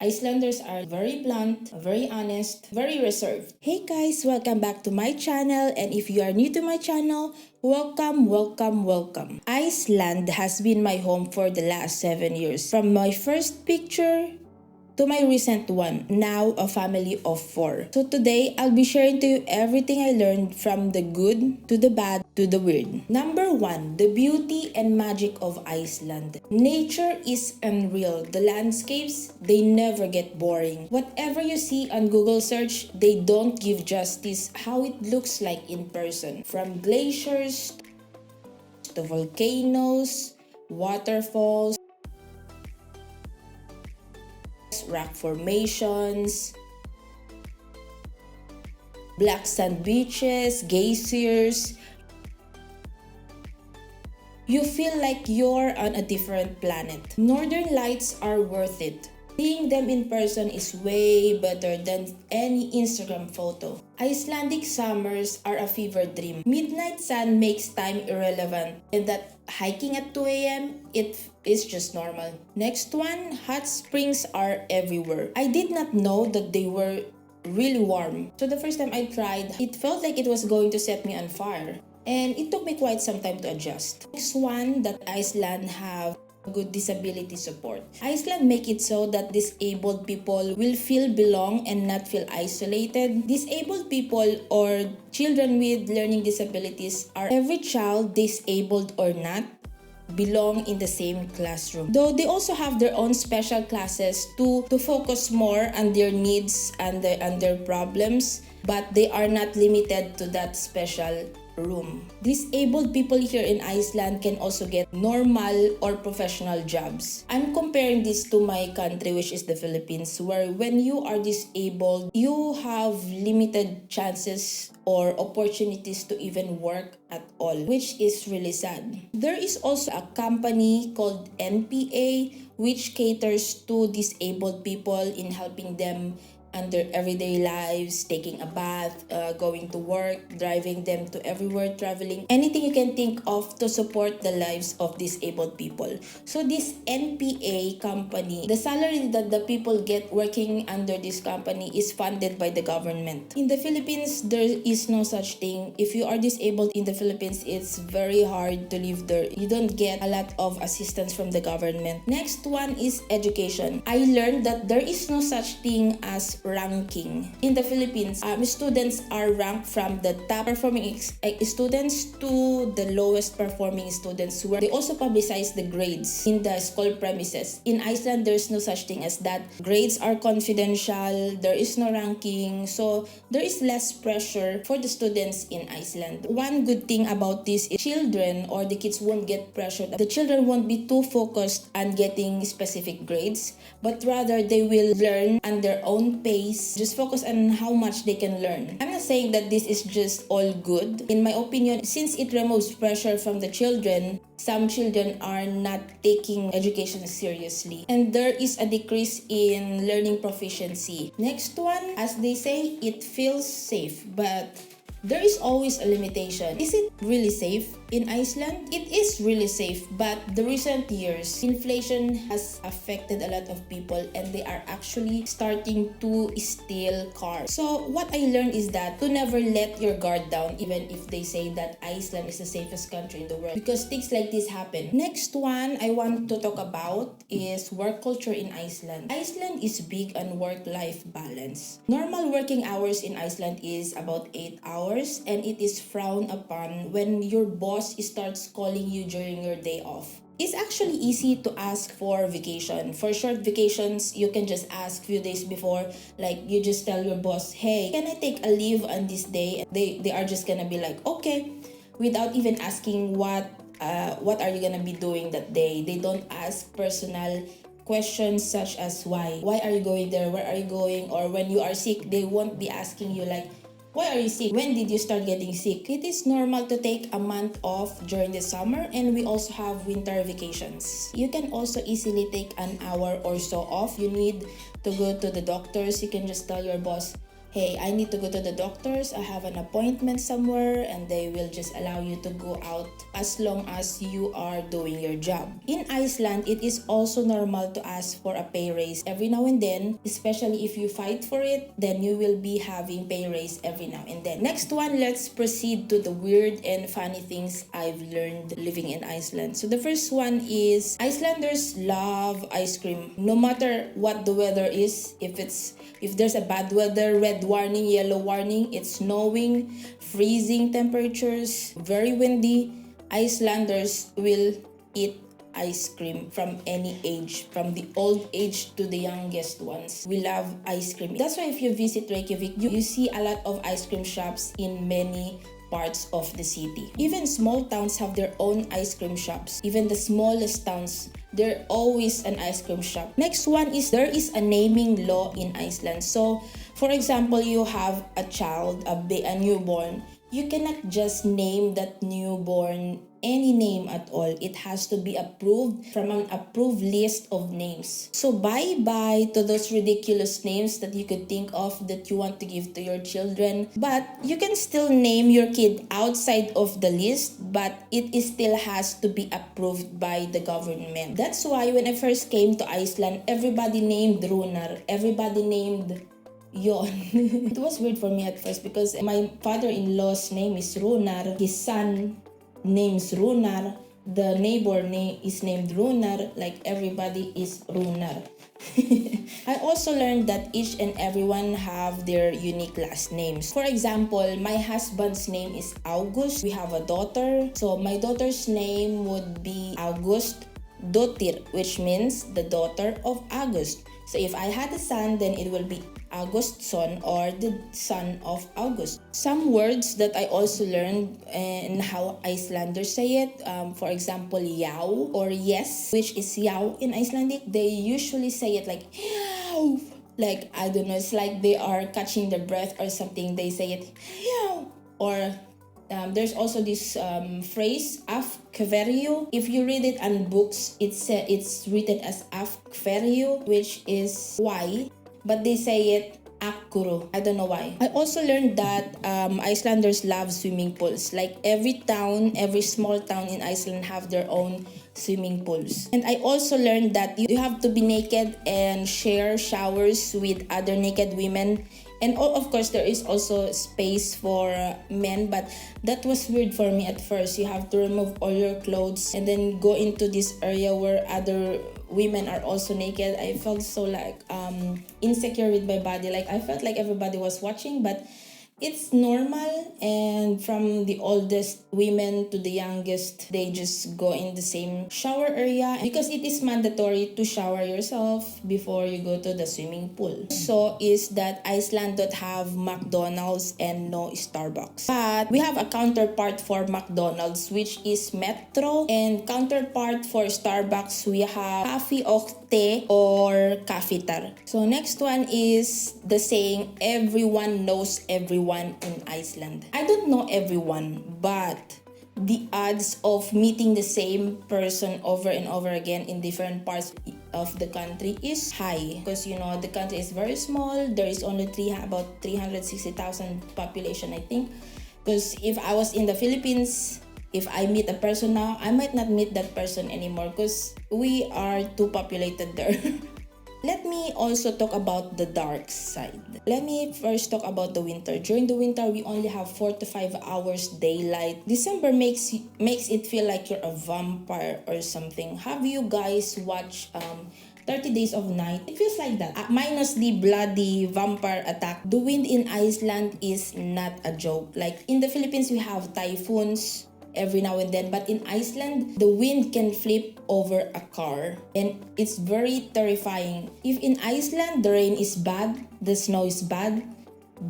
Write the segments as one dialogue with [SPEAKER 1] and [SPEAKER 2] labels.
[SPEAKER 1] Icelanders are very blunt, very honest, very reserved. Hey guys, welcome back to my channel, and if you are new to my channel, welcome, welcome, welcome. Iceland has been my home for the last 7 years. From my first picture to my recent one, now a family of 4. So today, I'll be sharing to you everything I learned from the good to the bad to the weird. Number 1, the beauty and magic of Iceland. Nature is unreal. The landscapes, they never get boring. Whatever you see on Google search, they don't give justice how it looks like in person. From glaciers to volcanoes, waterfalls, rock formations, black sand beaches, geysers. You feel like you're on a different planet. Northern lights are worth it. Seeing them in person is way better than any Instagram photo. Icelandic summers are a fever dream. Midnight sun makes time irrelevant, and that hiking at 2 a.m., it is just normal. Next one, hot springs are everywhere. I did not know that they were really warm. So the first time I tried, it felt like it was going to set me on fire. And it took me quite some time to adjust. Next one, that Iceland have good disability support. Iceland make it so that disabled people will feel belong and not feel isolated. Disabled people or children with learning disabilities are every child, disabled or not, belong in the same classroom. Though they also have their own special classes to focus more on their needs and their problems, but they are not limited to that special room. Disabled people here in Iceland can also get normal or professional jobs. I'm comparing this to my country, which is the Philippines, where when you are disabled, you have limited chances or opportunities to even work at all, which is really sad. There is also a company called NPA which caters to disabled people in helping them and their everyday lives, taking a bath, going to work, driving them to everywhere, traveling, anything you can think of to support the lives of disabled people. So this NPA company, the salary that the people get working under this company is funded by the government. In the Philippines, there is no such thing. If you are disabled in the Philippines, it's very hard to live there. You don't get a lot of assistance from the government. Next one is education. I learned that there is no such thing as ranking. In the Philippines, students are ranked from the top performing students to the lowest performing students, where they also publicize the grades in the school premises. In Iceland, there's no such thing as that. Grades are confidential, there is no ranking, so there is less pressure for the students in Iceland. One good thing about this is children or the kids won't get pressured. The children won't be too focused on getting specific grades, but rather they will learn on their own pace, just focus on how much they can learn. I'm not saying that this is just all good. In my opinion, since it removes pressure from the children, some children are not taking education seriously, and there is a decrease in learning proficiency. Next one, as they say, it feels safe, but there is always a limitation. Is it really safe in Iceland? It is really safe, but the recent years, inflation has affected a lot of people and they are actually starting to steal cars. So what I learned is that to never let your guard down, even if they say that Iceland is the safest country in the world, because things like this happen. Next one I want to talk about is work culture in Iceland. Iceland is big on work-life balance. Normal working hours in Iceland is about 8 hours, and it is frowned upon when your boss starts calling you during your day off. It's actually easy to ask for vacation. For short vacations, you can just ask few days before. Like, you just tell your boss, hey, can I take a leave on this day? They are just gonna be like, okay, without even asking what are you gonna be doing that day. They don't ask personal questions such as why are you going there, where are you going, or when you are sick, they won't be asking you like, why are you sick? When did you start getting sick? It is normal to take a month off during the summer, and we also have winter vacations. You can also easily take an hour or so off. You need to go to the doctors, you can just tell your boss, hey, I need to go to the doctors, I have an appointment somewhere, and they will just allow you to go out as long as you are doing your job. In Iceland, it is also normal to ask for a pay raise every now and then, especially if you fight for it, then you will be having pay raise every now and then. Next one, let's proceed to the weird and funny things I've learned living in Iceland. So the first one is Icelanders love ice cream. No matter what the weather is, if there's a bad weather, red warning, yellow warning, it's snowing, freezing temperatures, very windy, Icelanders will eat ice cream from any age, from the old age to the youngest ones. We love ice cream. That's why if you visit Reykjavik, you see a lot of ice cream shops in many parts of the city. Even small towns have their own ice cream shops. Even the smallest towns, there always an ice cream shop. Next one is there is a naming law in Iceland. So, for example, you have a child, a newborn. You cannot just name that newborn any name at all. It has to be approved from an approved list of names. So bye-bye to those ridiculous names that you could think of that you want to give to your children. But you can still name your kid outside of the list, but it still has to be approved by the government. That's why when I first came to Iceland, everybody named Runar. Everybody named Yon. It was weird for me at first because my father-in-law's name is Runar. His son name's Runar. The neighbor name is named Runar. Like everybody is Runar. I also learned that each and everyone have their unique last names. For example, my husband's name is August. We have a daughter. So my daughter's name would be August Dotir, which means the daughter of August. So if I had a son, then it will be Augustson or the son of August. Some words that I also learned and how Icelanders say it. For example, yaw or yes, which is yaw in Icelandic. They usually say it like yaw. Like, I don't know, it's like they are catching their breath or something. They say it yaw. Or there's also this phrase, afkverio. If you read it on books, it's written as afkverio, which is why, but they say it akuro. I don't know why. I also learned that Icelanders love swimming pools. Like every town, every small town in Iceland have their own swimming pools. And I also learned that you have to be naked and share showers with other naked women. And of course, there is also space for men, but that was weird for me at first. You have to remove all your clothes and then go into this area where other women are also naked. I felt so like insecure with my body. Like I felt like everybody was watching, but it's normal. And from the oldest women to the youngest, they just go in the same shower area because it is mandatory to shower yourself before you go to the swimming pool. So is that Iceland don't have McDonald's and no Starbucks. But we have a counterpart for McDonald's, which is Metro, and counterpart for Starbucks, we have Kaffi och Te or Kaffitar. So next one is the saying, everyone knows everyone in Iceland. I don't know everyone, but the odds of meeting the same person over and over again in different parts of the country is high because the country is very small. There is only about 360,000 population, I think. Because if I was in the Philippines, if I meet a person now, I might not meet that person anymore because we are too populated there. Let me also talk about the dark side. Let me first talk about the winter. During the winter, we only have 4 to 5 hours daylight. December makes it feel like you're a vampire or something. Have you guys watched 30 Days of Night? It feels like that. Minus the bloody vampire attack. The wind in Iceland is not a joke. Like in the Philippines, we have typhoons every now and then, but in Iceland, the wind can flip over a car and it's very terrifying. If in Iceland, the rain is bad, the snow is bad,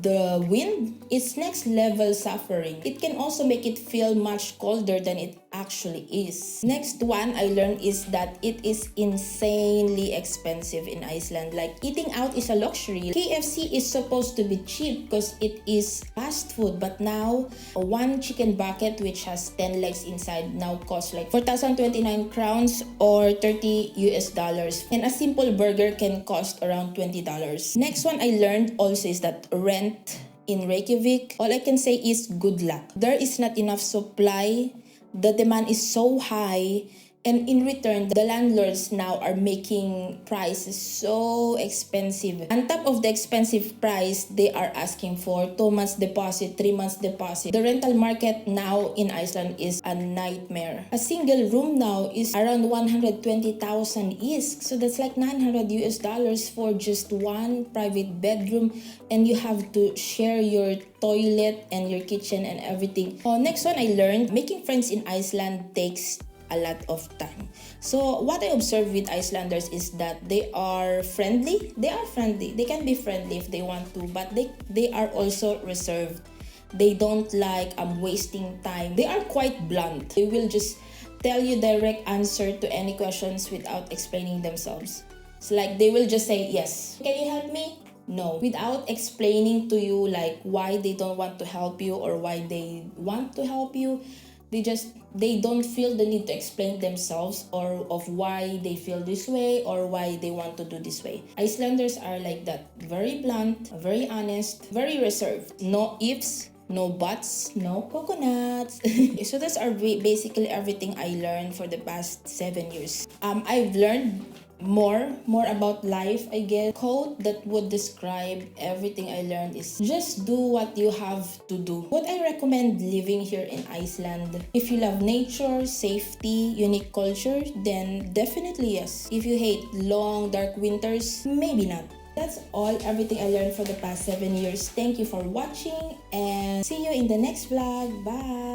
[SPEAKER 1] the wind is next level suffering. It can also make it feel much colder than it actually is. Next one I learned is that it is insanely expensive in Iceland. Like, eating out is a luxury. KFC is supposed to be cheap because it is fast food, but now one chicken bucket which has 10 legs inside now costs like 4,029 crowns or 30 US dollars, and a simple burger can cost around $20. Next one I learned also is that rent in Reykjavik, all I can say is good luck. There is not enough supply. The demand is so high, and in return, the landlords now are making prices so expensive. On top of the expensive price, they are asking for 2 months deposit, 3 months deposit. The rental market now in Iceland is a nightmare. A single room now is around 120,000 ISK. So that's like 900 US dollars for just one private bedroom, and you have to share your toilet and your kitchen and everything. Next one I learned, making friends in Iceland takes a lot of time. So what I observe with Icelanders is that they are friendly. They are friendly. They can be friendly if they want to, but they are also reserved. They don't like wasting time. They are quite blunt. They will just tell you direct answer to any questions without explaining themselves. It's like they will just say yes. Can you help me? No, without explaining to you like why they don't want to help you or why they want to help you. They don't feel the need to explain themselves or of why they feel this way or why they want to do this way. Icelanders are like that. Very blunt, very honest, very reserved. No ifs, no buts, no coconuts. So that's basically everything I learned for the past 7 years. I've learned more about life, I guess. Quote that would describe everything I learned is just do what you have to do. Would I recommend living here in Iceland? If you love nature, safety, unique culture, then definitely yes. If you hate long dark winters, maybe not. That's all, everything I learned for the past 7 years. Thank you for watching and see you in the next vlog. Bye!